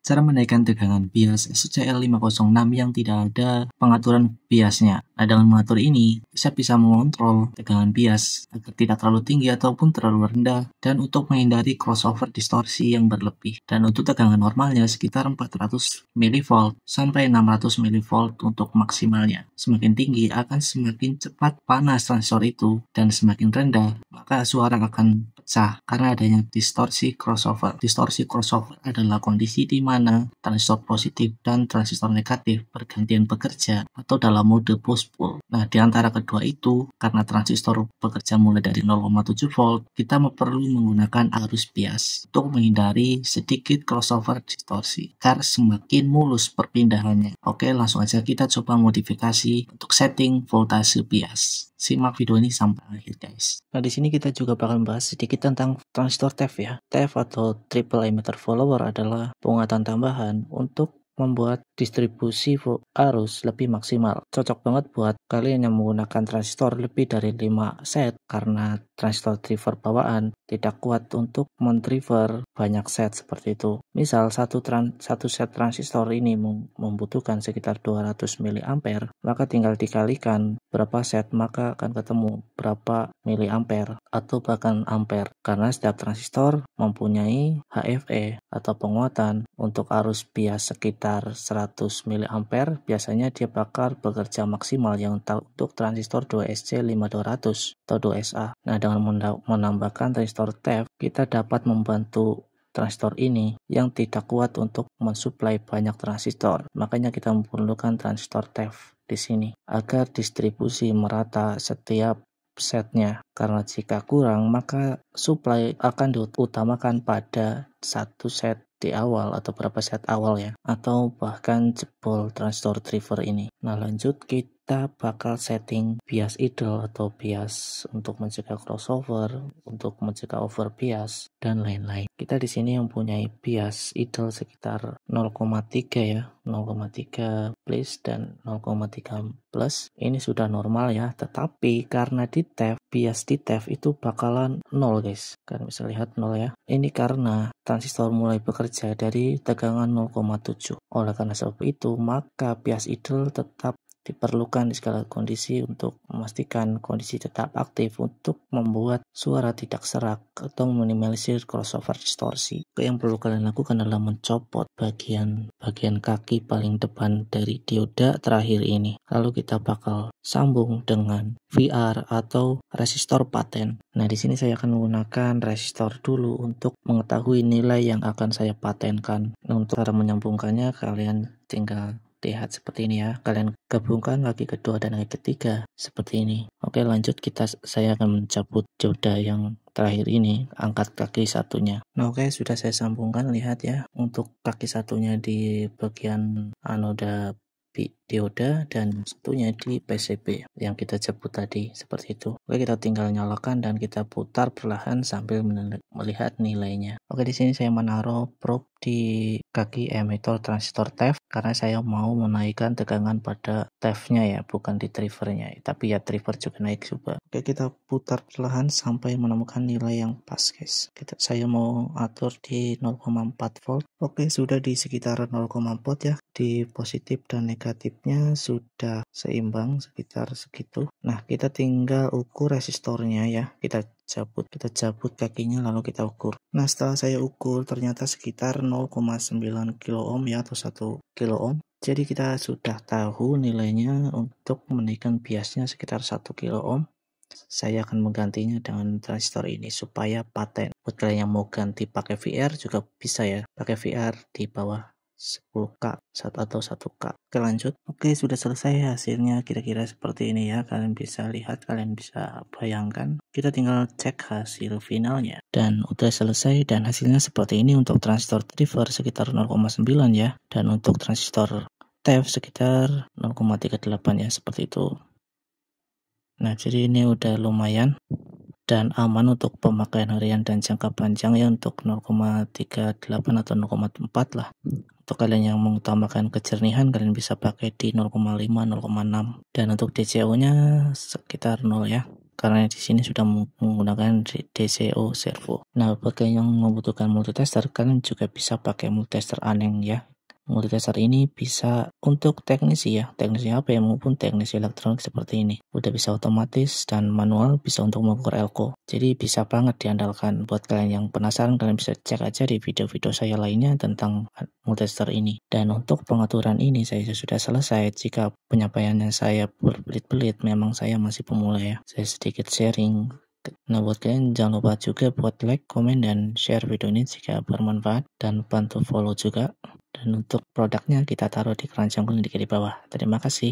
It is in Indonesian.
Cara menaikkan tegangan bias SCL506 yang tidak ada pengaturan biasnya. Nah, dengan mengatur ini, saya bisa mengontrol tegangan bias agar tidak terlalu tinggi ataupun terlalu rendah, dan untuk menghindari crossover distorsi yang berlebih. Dan untuk tegangan normalnya sekitar 400 mV sampai 600 mV untuk maksimalnya. Semakin tinggi akan semakin cepat panas transistor itu, dan semakin rendah maka suara akan pecah karena adanya distorsi crossover. Distorsi crossover adalah kondisi di mana transistor positif dan transistor negatif bergantian bekerja atau dalam mode push-pull. Nah, di antara kedua itu, karena transistor bekerja mulai dari 0,7 volt, kita perlu menggunakan arus bias untuk menghindari sedikit crossover distorsi agar semakin mulus perpindahannya. Oke, langsung aja kita coba modifikasi untuk setting voltase bias. Simak video ini sampai akhir, guys. Nah, di sini kita juga bakal bahas sedikit tentang transistor TEF ya. TEF atau triple emitter follower adalah penguatan tambahan untuk membuat distribusi arus lebih maksimal. Cocok banget buat kalian yang menggunakan transistor lebih dari 5 set karena transistor driver bawaan tidak kuat untuk men-driver banyak set seperti itu. Misal satu set transistor ini membutuhkan sekitar 200 mA, maka tinggal dikalikan berapa set maka akan ketemu berapa miliampere atau bahkan ampere, karena setiap transistor mempunyai HFE atau penguatan. Untuk arus bias sekitar 100 miliampere, biasanya dia bakal bekerja maksimal yang untuk transistor 2SC5200 atau 2SA. Nah, dengan menambahkan transistor TEF, kita dapat membantu transistor ini yang tidak kuat untuk mensuplai banyak transistor. Makanya kita memerlukan transistor TEF di sini agar distribusi merata setiap setnya, karena jika kurang maka supply akan diutamakan pada satu set di awal atau beberapa set awal ya, atau bahkan jebol transistor driver ini. Nah, lanjut kita bakal setting bias idle atau bias untuk mencegah crossover, untuk mencegah over bias dan lain-lain. Kita di sini mempunyai bias idle sekitar 0,3 ya, 0,3 plus dan 0,3 plus. Ini sudah normal ya, tetapi karena di TEF, bias di TEF itu bakalan 0 guys. Kalian bisa lihat 0 ya. Ini karena transistor mulai bekerja dari tegangan 0,7. Oleh karena sebab itu, maka bias idle tetap diperlukan di segala kondisi untuk memastikan kondisi tetap aktif untuk membuat suara tidak serak atau meminimalisir crossover distorsi. Yang perlu kalian lakukan adalah mencopot bagian kaki paling depan dari dioda terakhir ini. Lalu kita bakal sambung dengan VR atau resistor paten. Nah, di sini saya akan menggunakan resistor dulu untuk mengetahui nilai yang akan saya patenkan. Nah, untuk cara menyambungkannya kalian tinggal lihat seperti ini ya. Kalian gabungkan kaki kedua dan kaki ketiga seperti ini. Oke, lanjut saya akan mencabut dioda yang terakhir ini, angkat kaki satunya. Nah, oke, sudah saya sambungkan, lihat ya. Untuk kaki satunya di bagian anoda dioda dan satunya di PCB yang kita cabut tadi, seperti itu. Oke, kita tinggal nyalakan dan kita putar perlahan sambil melihat nilainya. Oke, di sini saya menaruh probe di kaki emitter transistor TEF karena saya mau menaikkan tegangan pada TEF-nya ya, bukan di drivernya. Tapi ya driver juga naik juga. Oke, kita putar perlahan sampai menemukan nilai yang pas, guys. Saya mau atur di 0,4 volt. Oke, sudah di sekitar 0,4 ya. Di positif dan negatifnya sudah seimbang sekitar segitu. Nah, kita tinggal ukur resistornya ya. Kita cabut kakinya lalu kita ukur. Nah, setelah saya ukur ternyata sekitar 0,9 kilo ohm ya, atau 1 kilo ohm. Jadi kita sudah tahu nilainya. Untuk menaikkan biasnya sekitar 1 kilo ohm. Saya akan menggantinya dengan transistor ini supaya paten. Buat kalian yang mau ganti pakai VR juga bisa ya. Pakai VR di bawah 10K atau 1K. Oke, lanjut. Oke, sudah selesai hasilnya kira-kira seperti ini ya. Kalian bisa lihat, kalian bisa bayangkan. Kita tinggal cek hasil finalnya. Dan udah selesai dan hasilnya seperti ini untuk transistor driver sekitar 0,9 ya. Dan untuk transistor TEF sekitar 0,38 ya, seperti itu. Nah, jadi ini udah lumayan dan aman untuk pemakaian harian dan jangka panjang ya, untuk 0,38 atau 0,4 lah. Untuk kalian yang mengutamakan kejernihan, kalian bisa pakai di 0,5, 0,6. Dan untuk DCO-nya sekitar 0 ya. karena di sini sudah menggunakan DCO servo. Nah, buat kalian yang membutuhkan multitester, kalian juga bisa pakai multitester Aneng ya. Multitester ini bisa untuk teknisi ya, teknisi HP maupun teknisi elektronik seperti ini. Udah bisa otomatis dan manual, bisa untuk mengukur elko. Jadi bisa banget diandalkan. Buat kalian yang penasaran, kalian bisa cek aja di video-video saya lainnya tentang multitester ini. Dan untuk pengaturan ini saya sudah selesai. Jika penyampaiannya saya berbelit-belit, memang saya masih pemula ya. Saya sedikit sharing. Nah, buat kalian jangan lupa juga buat like, komen, dan share video ini jika bermanfaat, dan bantu follow juga. Dan untuk produknya kita taruh di keranjang kuning di bawah. Terima kasih.